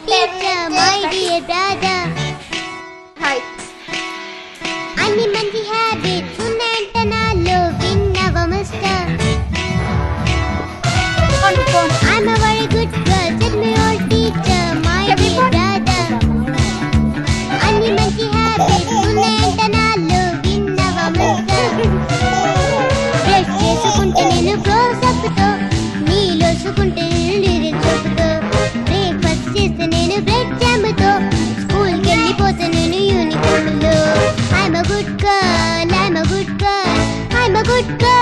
teacher, my dear brother. Hi. అన్ని మంచి habits ఉన్నాయంట నాలో విన్నవ mister. I'm a very good girl, said my old teacher, my dear brother. అన్ని మంచి habits ఉన్నాయంట నాలో విన్నవ మిస్టర్. బ్రష్ చేసుకుంటే నేను క్లోజ్ అప్ తో, నీలోసుకుంటే నేను లిరిక్స్ చెబుతూ, బ్రేక్ఫాస్ట్ చేస్తే నేను బ్రెడ్ జామ్ తో, స్కూల్కి వెళ్ళిపోతే నేను యూనిఫామ్ లో. I'm a good girl, I'm a good girl, I'm a good girl.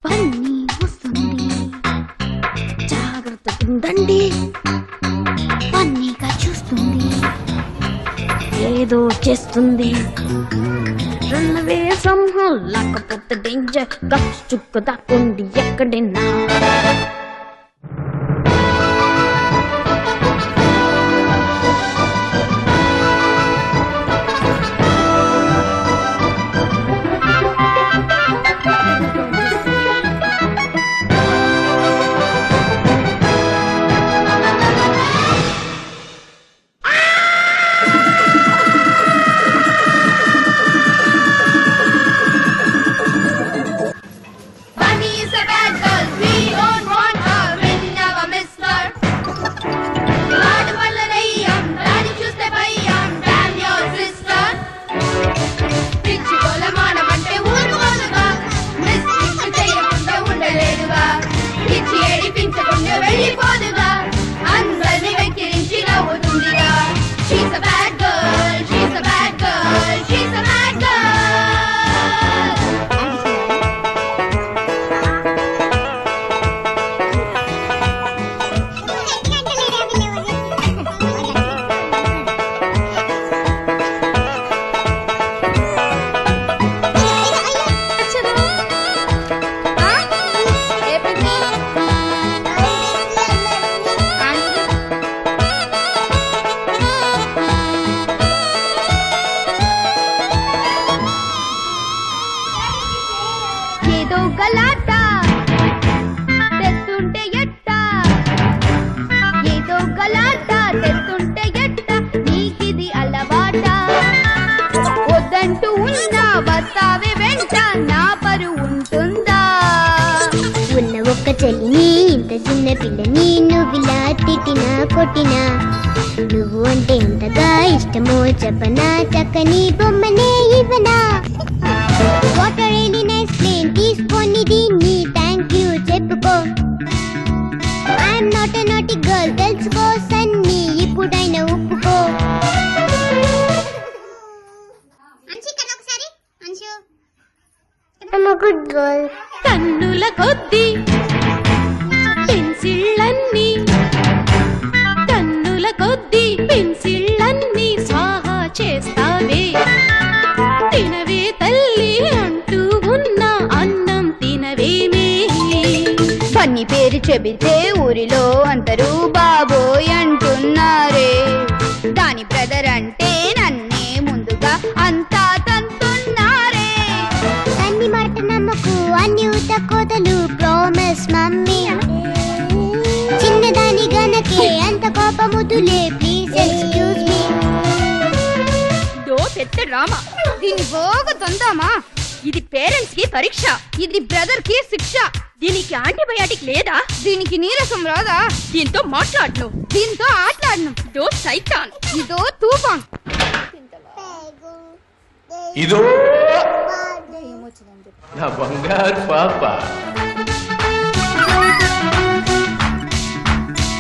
పన్నీ వస్తుంది, జాగ్రత్తగా ఉండండి. పన్నీగా చూస్తుంది, ఏదో చేస్తుంది. రన్నవే సింహం లేకపోతే డేంజర్, గప్స్ చుక్క దాక్కోండి ఎక్కడైనా. ఏదో గలాట తెస్తుంటే ఎట్ట, ఏదో గలాట తెస్తుంటే ఎట్ట, నీకిది అలవాట. వద్దంటూ ఉన్నా వస్తావే వెంట, నా పరువు ఉంటుందా? ఉన్న ఒక్క చెల్లిని, ఇంత చిన్న పిల్లని నువ్విలా తిట్టినా కొట్టినా, నువ్వు అంటే ఎంతగా ఇష్టమో చెప్పనా, చక్కని బొమ్మనే ఇవ్వనా. What a really nice plane, తీసుకొని దీన్ని థ్యాంక్ యూ చెప్పుకో. I'm not a naughty girl, తెలుసుకో సన్ని, ఇప్పుడైనా ఒప్పుకో. I'm a good girl. కన్నుల కొద్ది పెన్సిళ్ళన్నీ, కన్నుల కొద్ది పెన్సిళ్ళన్నీ స్వాహా చేస్తావే. తినవే తల్లి అంటూ ఉన్న అన్నం తినవేమే. బన్నీ పేరు చెబితే ఊరిలో అందరూ బాబోయ్ అంటున్నారే. దాని బ్రదర్ అంటే నన్నే ముందుగా అంతా తంతున్నారే. అన్ని మాట నమ్మకు, అన్ని ఊత కోతలు ప్రామిస్ మమ్మీ. చిన్నదాని గనకే అంత కోపముదులే, ప్లీజ్ ఎక్స్క్యూజ్ మీ. దో పెద్ద డ్రామా, దీన్ని బాగా తందామా? ఇది పేరెంట్స్ కి పరీక్ష, ఇది బ్రదర్ కి శిక్ష. దీనికి యాంటీబయాటిక్ లేదా? దీనికి నీరసం రాదా? దీంతో మాట్లాడను, దీంతో ఆటలాడను. దో సైతాన్, ఇదో తూఫాన్. ఇదో నా బంగారు పాప.